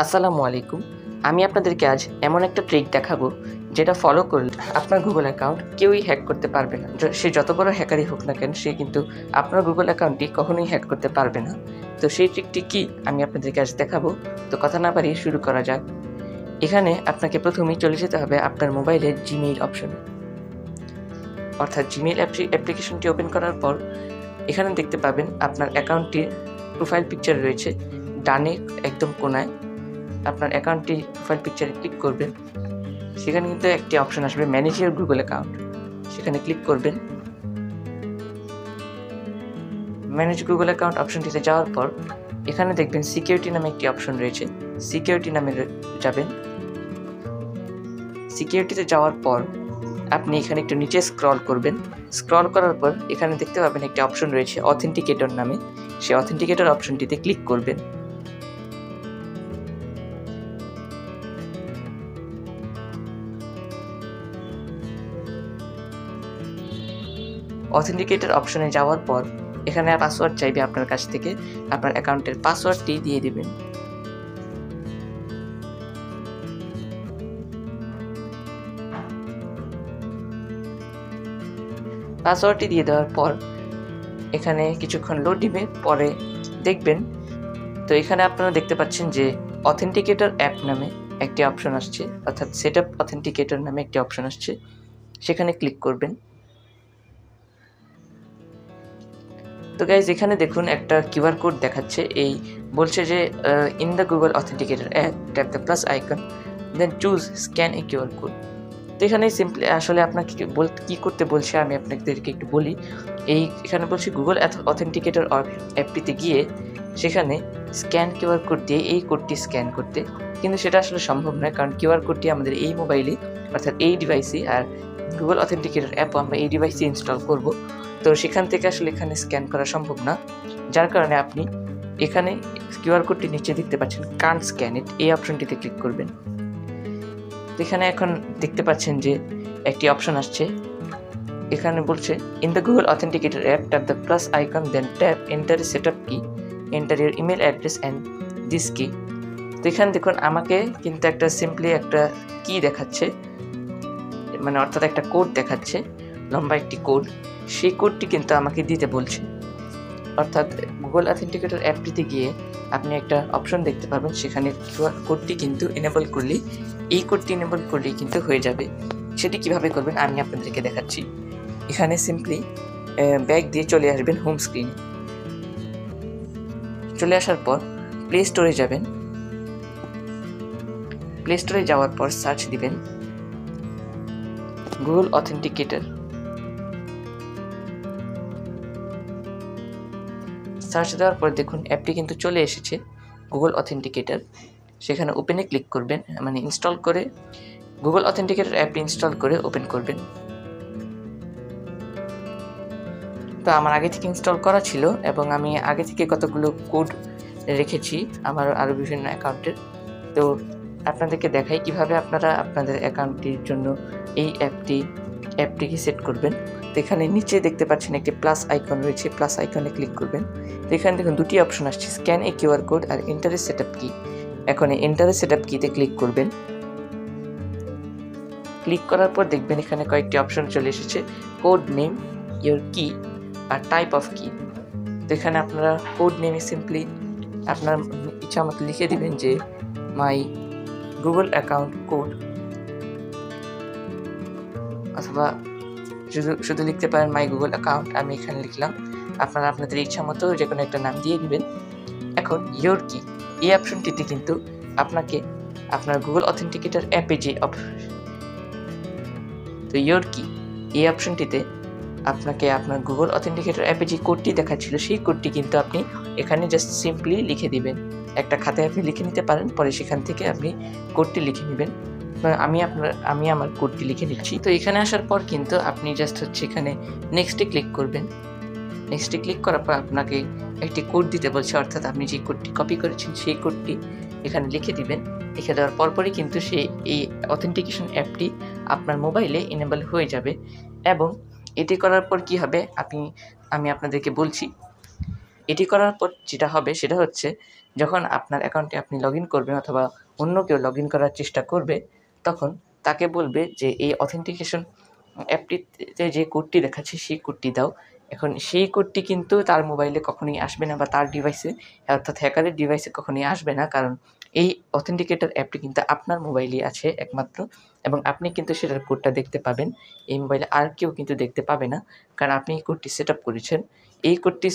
আসসালামু আলাইকুম। আমি আপনাদেরকে আজ এমন একটা ট্রিক দেখাবো যেটা ফলো করলে আপনার গুগল অ্যাকাউন্ট কেউই হ্যাক করতে পারবে না। সে যত বড় হ্যাকারই হোক না কেন, সে কিন্তু আপনার গুগল অ্যাকাউন্টটি কখনোই হ্যাক করতে পারবে না। তো সেই ট্রিকটি কী আমি আপনাদেরকে আজ দেখাবো। তো কথা না বাড়িয়ে শুরু করা যাক। এখানে আপনাকে প্রথমেই চলে যেতে হবে আপনার মোবাইলের জিমেইল অপশনে। অর্থাৎ জিমেইল অ্যাপ্লিকেশনটি ওপেন করার পর এখানে দেখতে পাবেন আপনার অ্যাকাউন্টটির প্রোফাইল পিকচার রয়েছে ডানে একদম কোনায়। আপনার অ্যাকাউন্টটি প্রোফাইল পিকচারে ক্লিক করবেন। সেখানে কিন্তু একটি অপশন আসবে ম্যানেজ ইওর গুগল অ্যাকাউন্ট, সেখানে ক্লিক করবেন। ম্যানেজ গুগল অ্যাকাউন্ট অপশনটিতে যাওয়ার পর এখানে দেখবেন সিকিউরিটি নামে একটি অপশন রয়েছে, সিকিউরিটি নামে যাবেন। সিকিউরিটিতে যাওয়ার পর আপনি এখানে একটু নিচে স্ক্রল করবেন। স্ক্রল করার পর এখানে দেখতে পাবেন একটি অপশন রয়েছে অথেন্টিকেটর নামে, সেই অথেন্টিকেটর অপশনটিতে ক্লিক করবেন। অথেন্টিকেটর অপশনে যাওয়ার পর এখানে পাসওয়ার্ড চাইবে আপনার কাছ থেকে, আপনার অ্যাকাউন্টের পাসওয়ার্ডটি দিয়ে দেবেন। পাসওয়ার্ডটি দিয়ে দেওয়ার পর এখানে কিছুক্ষণ লোড দিবে, পরে দেখবেন। তো এখানে আপনারা দেখতে পাচ্ছেন যে অথেন্টিকেটর অ্যাপ নামে একটি অপশন আসছে, অর্থাৎ সেট আপ অথেন্টিকেটর নামে একটি অপশন আসছে, সেখানে ক্লিক করবেন। তো গাইজ এখানে দেখুন একটা কিউআর কোড দেখাচ্ছে, এই বলছে যে in the Google authenticator app tap the plus icon then choose scan a QR code. তো এখানে সিম্পলি আসলে আপনাকে কী করতে বলছে আমি আপনাদেরকে একটু বলি। এখানে বলছি গুগল অথেন্টিকেটর অ্যাপটিতে গিয়ে সেখানে স্ক্যান কিউআর কোড দিয়ে এই কোডটি স্ক্যান করতে, কিন্তু সেটা আসলে সম্ভব নয়, কারণ কিউআর কোডটি আমাদের এই মোবাইলে অর্থাৎ এই ডিভাইসে, আর গুগল অথেন্টিকেটর অ্যাপও আমরা এই ডিভাইসে ইনস্টল করব। তো সেখান থেকে আসলে এখানে স্ক্যান করা সম্ভব না, যার কারণে আপনি এখানে কিউআর কোডটি নিচে দেখতে পাচ্ছেন কান্ট স্ক্যান ইট, এই অপশনটিতে ক্লিক করবেন। এখানে এখন দেখতে পাচ্ছেন যে একটি অপশন আসছে, এখানে বলছে in the Google authenticator app tap the plus icon then tap enter setup key, enter your email address and this key. তো এখানে দেখুন আমাকে কিন্তু একটা সিম্পলি একটা কি দেখাচ্ছে, মানে অর্থাৎ একটা কোড দেখাচ্ছে, লম্বা একটি কোড, সেই কোডটি কিন্তু আমাকে দিতে বলছে। অর্থাৎ গুগল অথেন্টিকেটর অ্যাপটিতে গিয়ে আপনি একটা অপশন দেখতে পাবেন, সেখানে কিউআর কোডটি কিন্তু এনেবল করলেই, এই কোডটি এনেবল করলেই কিন্তু হয়ে যাবে। সেটি কিভাবে করবেন আমি আপনাদেরকে দেখাচ্ছি। এখানে সিম্পলি ব্যাক দিয়ে চলে আসবেন হোম স্ক্রিনে। চলে আসার পর প্লে স্টোরে যাবেন। প্লে স্টোরে যাওয়ার পর সার্চ দিবেন গুগল অথেন্টিকেটর। সার্চ দেওয়ার পর দেখুন অ্যাপটি কিন্তু চলে এসেছে গুগল অথেন্টিকেটর। সেখানে ওপেনে ক্লিক করবেন, মানে ইনস্টল করে গুগল অথেন্টিকেটর অ্যাপটি ইনস্টল করে ওপেন করবেন। তো আমার আগে থেকে ইনস্টল করা ছিল এবং আমি আগে থেকে কতগুলো কোড রেখেছি আমার আরও বিভিন্ন অ্যাকাউন্টের। তো আপনাদেরকে দেখাই কিভাবে আপনারা আপনাদের অ্যাকাউন্টটির জন্য এই অ্যাপটিকে সেট করবেন। তো এখানে নিচে দেখতে পাচ্ছেন একটি প্লাস আইকন রয়েছে, প্লাস আইকনে ক্লিক করবেন। তো এখানে দেখুন দুটি অপশন আসছে, scan a QR code R enter setup কি। এখন এন্টার সেটআপ কিতে ক্লিক করবেন। ক্লিক করার পর দেখবেন এখানে কয়েকটি অপশন চলে এসেছে, কোড নেম, ইওর কি আর টাইপ অফ কি। তো এখানে আপনারা কোড নেমে সিম্পলি আপনার ইচ্ছা মতো লিখে দিবেন যে মাই গুগল অ্যাকাউন্ট কোড, অথবা শুধু লিখতে পারেন মাই গুগল অ্যাকাউন্ট, আমি এখানে লিখলাম। আপনারা আপনাদের ইচ্ছা মতো যে কোনো একটা নাম দিয়ে দিবেন। এখন ইওর কি, এই অপশনটিতে কিন্তু আপনাকে আপনার গুগল অথেন্টিকেটর অ্যাপে যে তো ইওর কি এই অপশনটিতে আপনাকে আপনার গুগল অথেন্টিকেটর অ্যাপে যে কোডটি দেখাচ্ছিল সেই কোডটি কিন্তু আপনি এখানে জাস্ট সিম্পলি লিখে দিবেন। একটা খাতায় আপনি লিখে নিতে পারেন, পরে সেখান থেকে আপনি কোডটি লিখে নেবেন। আমি আমার কোডটি লিখে নিচ্ছি। তো এখানে আসার পর কিন্তু আপনি জাস্ট এখানে নেক্সটে ক্লিক করবেন। নেক্সটে ক্লিক করার পর আপনাকে একটি কোড দিতে বলছে, অর্থাৎ আপনি যে কোডটি কপি করেছেন সেই কোডটি এখানে লিখে দিবেন। লিখে দেওয়ার পরপরই কিন্তু এই অথেন্টিকেশন অ্যাপটি আপনার মোবাইলে এনেবল হয়ে যাবে। এবং এটি করার পর কি হবে আমি আপনাদেরকে বলছি। এটি করার পর যেটা হবে সেটা হচ্ছে যখন আপনার অ্যাকাউন্টে আপনি লগ ইন করবেন অথবা অন্য কেউ লগ ইন করার চেষ্টা করবে, তখন তাকে বলবে যে এই অথেন্টিকেশন অ্যাপটিতে যে কোডটি দেখাচ্ছে সেই কোডটি দাও। এখন সেই কোডটি কিন্তু তার মোবাইলে কখনোই আসবে না বা তার ডিভাইসে অর্থাৎ হ্যাকারের ডিভাইসে কখনোই আসবে না, কারণ এই অথেন্টিকেটর অ্যাপটি কিন্তু আপনার মোবাইলেই আছে একমাত্র, এবং আপনি কিন্তু সেটার কোডটা দেখতে পাবেন। এই মোবাইলে আর কেউ কিন্তু দেখতে পাবে না, কারণ আপনি এই কোডটি সেট আপ করেছেন। এই কোডটি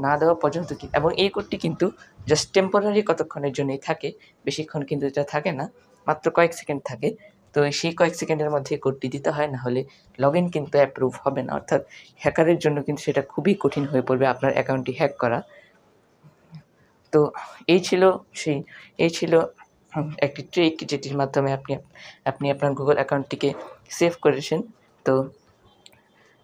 না দেওয়া পর্যন্ত এবং এই কোডটি কিন্তু জাস্ট টেম্পোরারি কতক্ষণের জন্যই থাকে, বেশিক্ষণ কিন্তু এটা থাকে না, মাত্র কয়েক সেকেন্ড থাকে। তো সেই কয়েক সেকেন্ডের মধ্যে কোডটি দিতে হয়, না হলে লগ ইন কিন্তু অ্যাপ্রুভ হবে না, অর্থাৎ হ্যাকারের জন্য কিন্তু সেটা খুবই কঠিন হয়ে পড়বে আপনার অ্যাকাউন্টটি হ্যাক করা। তো এই ছিল একটি ট্রিক যেটির মাধ্যমে আপনি আপনার গুগল অ্যাকাউন্টটিকে সেভ করেছেন। তো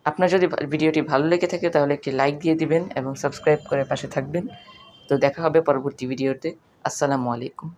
আপনার যদি ভিডিওটি ভালো লেগে থাকে তাহলে একটি লাইক দিয়ে দিবেন এবং সাবস্ক্রাইব করে পাশে থাকবেন। তো দেখা হবে পরবর্তী ভিডিওতে। আসসালামু আলাইকুম।